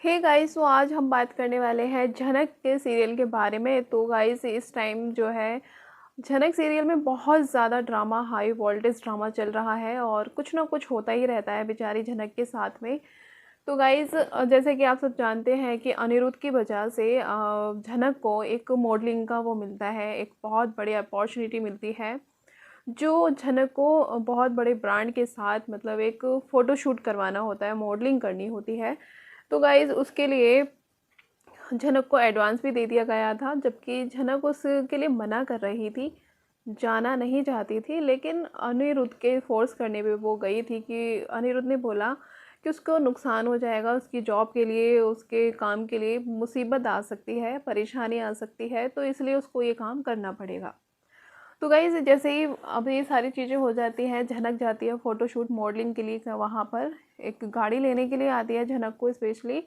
Hey guys, तो आज हम बात करने वाले हैं झनक के सीरियल के बारे में। तो गाइस, इस टाइम जो है झनक सीरियल में बहुत ज़्यादा ड्रामा, हाई वोल्टेज ड्रामा चल रहा है और कुछ ना कुछ होता ही रहता है बेचारी झनक के साथ में। तो गाइस, जैसे कि आप सब जानते हैं कि अनिरुद्ध की वजह से झनक को एक मॉडलिंग का वो मिलता है, एक बहुत बड़ी अपॉर्चुनिटी मिलती है, जो झनक को बहुत बड़े ब्रांड के साथ मतलब एक फ़ोटोशूट करवाना होता है, मॉडलिंग करनी होती है। तो गाइज़, उसके लिए झनक को एडवांस भी दे दिया गया था, जबकि झनक उसके लिए मना कर रही थी, जाना नहीं चाहती थी। लेकिन अनिरुद्ध के फ़ोर्स करने पे वो गई थी कि अनिरुद्ध ने बोला कि उसको नुकसान हो जाएगा, उसकी जॉब के लिए, उसके काम के लिए मुसीबत आ सकती है, परेशानी आ सकती है, तो इसलिए उसको ये काम करना पड़ेगा। तो गाइज़, जैसे ही अब ये सारी चीज़ें हो जाती हैं, झनक जाती है फ़ोटोशूट मॉडलिंग के लिए वहाँ पर, एक गाड़ी लेने के लिए आती है झनक को स्पेशली।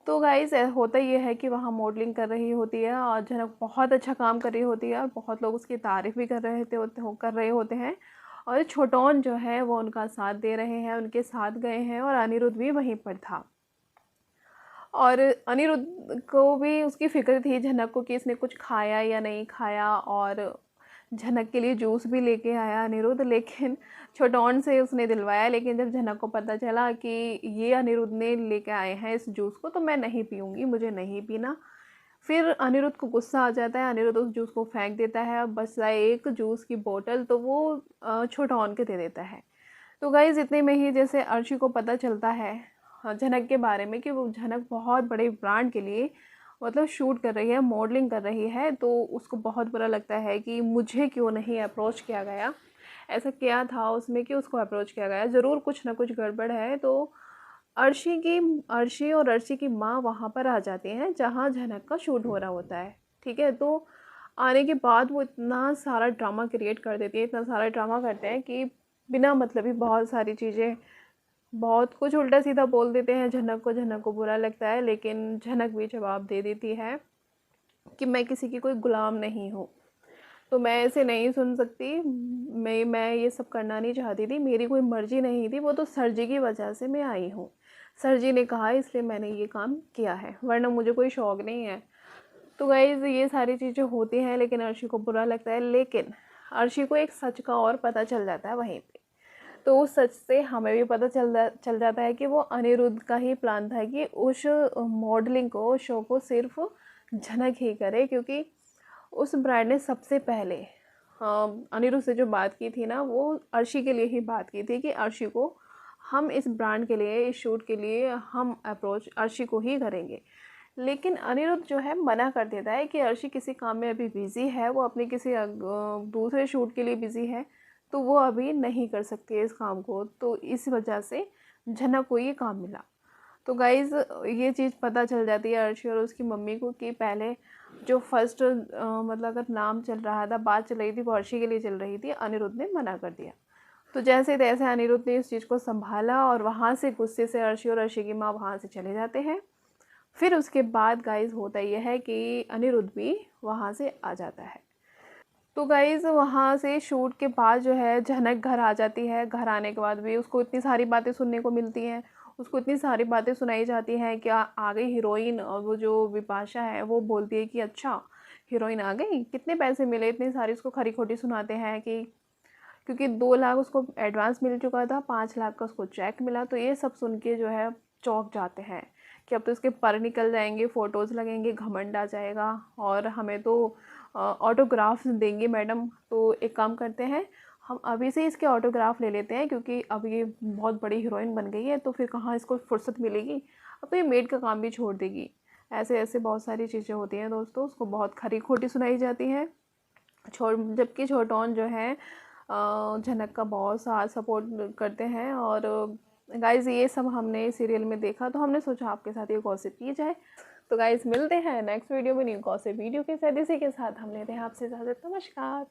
तो गाइज़, होता ये है कि वहाँ मॉडलिंग कर रही होती है और झनक बहुत अच्छा काम कर रही होती है और बहुत लोग उसकी तारीफ़ भी कर रहे होते हैं। और छोटोन जो है वो उनका साथ दे रहे हैं, उनके साथ गए हैं और अनिरुद्ध भी वहीं पर था। और अनिरुद्ध को भी उसकी फ़िक्र थी झनक को कि इसने कुछ खाया या नहीं खाया, और झनक के लिए जूस भी लेके आया अनिरुद्ध, लेकिन छोटौन से उसने दिलवाया। लेकिन जब झनक को पता चला कि ये अनिरुद्ध ने लेके आए हैं इस जूस को, तो मैं नहीं पीऊँगी, मुझे नहीं पीना। फिर अनिरुद्ध को गुस्सा आ जाता है, अनिरुद्ध उस जूस को फेंक देता है। अब बचता है एक जूस की बोतल, तो वो छोटौन के दे देता है। तो गाइज़, इतने में ही जैसे अर्शी को पता चलता है झनक के बारे में कि वो झनक बहुत बड़े ब्रांड के लिए मतलब शूट कर रही है, मॉडलिंग कर रही है, तो उसको बहुत बुरा लगता है कि मुझे क्यों नहीं अप्रोच किया गया। ऐसा क्या था उसमें कि उसको अप्रोच किया गया, ज़रूर कुछ ना कुछ गड़बड़ है। तो अर्शी और अर्शी की माँ वहाँ पर आ जाती हैं जहाँ झनक का शूट हो रहा होता है। ठीक है, तो आने के बाद वो इतना सारा ड्रामा क्रिएट कर देती है, इतना सारा ड्रामा करते हैं कि बिना मतलब ही बहुत सारी चीज़ें, बहुत कुछ उल्टा सीधा बोल देते हैं झनक को बुरा लगता है। लेकिन झनक भी जवाब दे देती है कि मैं किसी की कोई गुलाम नहीं हूँ, तो मैं ऐसे नहीं सुन सकती, मैं ये सब करना नहीं चाहती थी, मेरी कोई मर्जी नहीं थी, वो तो सर जी की वजह से मैं आई हूँ, सर जी ने कहा इसलिए मैंने ये काम किया है, वरना मुझे कोई शौक़ नहीं है। तो गाइज़, ये सारी चीज़ें होती हैं, लेकिन अर्शी को बुरा लगता है। लेकिन अर्शी को एक सच का और पता चल जाता है वहीं पे। तो उस सच से हमें भी पता चल जाता है कि वो अनिरुद्ध का ही प्लान था कि उस मॉडलिंग को, उस शो को सिर्फ झनक ही करे, क्योंकि उस ब्रांड ने सबसे पहले अनिरुद्ध से जो बात की थी ना, वो अर्शी के लिए ही बात की थी कि अर्शी को हम इस ब्रांड के लिए, इस शूट के लिए हम अप्रोच अर्शी को ही करेंगे। लेकिन अनिरुद्ध जो है मना कर देता है कि अर्शी किसी काम में अभी बिज़ी है, वो अपने किसी दूसरे शूट के लिए बिज़ी है, तो वो अभी नहीं कर सकती है इस काम को। तो इस वजह से झनक को ये काम मिला। तो गाइज़, ये चीज़ पता चल जाती है अर्शी और उसकी मम्मी को कि पहले जो फर्स्ट मतलब अगर नाम चल रहा था, बात चल रही थी, वो अर्शी के लिए चल रही थी, अनिरुद्ध ने मना कर दिया। तो जैसे तैसे अनिरुद्ध ने इस चीज़ को संभाला और वहाँ से गुस्से से अर्शी और अर्शी की माँ वहाँ से चले जाते हैं। फिर उसके बाद गाइज़ होता ये है कि अनिरुद्ध भी वहाँ से आ जाता है। तो गाइज़, वहाँ से शूट के बाद जो है झनक घर आ जाती है। घर आने के बाद भी उसको इतनी सारी बातें सुनने को मिलती हैं, उसको इतनी सारी बातें सुनाई जाती हैं कि आ गई हीरोइन। और वो जो विपाशा है वो बोलती है कि अच्छा, हीरोइन आ गई, कितने पैसे मिले, इतनी सारी उसको खरी खोटी सुनाते हैं कि क्योंकि 2 लाख उसको एडवांस मिल चुका था, 5 लाख का उसको चेक मिला। तो ये सब सुन के जो है चौंक जाते हैं कि अब तो इसके पर निकल जाएंगे, फ़ोटोज़ लगेंगे, घमंड आ जाएगा और हमें तो ऑटोग्राफ्स देंगे मैडम। तो एक काम करते हैं, हम अभी से इसके ऑटोग्राफ ले लेते हैं, क्योंकि अब ये बहुत बड़ी हीरोइन बन गई है, तो फिर कहाँ इसको फुर्सत मिलेगी, अब तो ये मेड का काम भी छोड़ देगी। ऐसे ऐसे बहुत सारी चीज़ें होती हैं दोस्तों, उसको बहुत खरी खोटी सुनाई जाती हैं। जबकि छोटौन जो है झनक का बहुत साथ सपोर्ट करते हैं। और गाइज़, ये सब हमने सीरियल में देखा, तो हमने सोचा आपके साथ ये गॉसिप की जाए। तो गाइज़, मिलते हैं नेक्स्ट वीडियो में न्यू गॉसिप वीडियो के साथ। इसी के साथ हम लेते हैं आपसे इजाज़त। नमस्कार।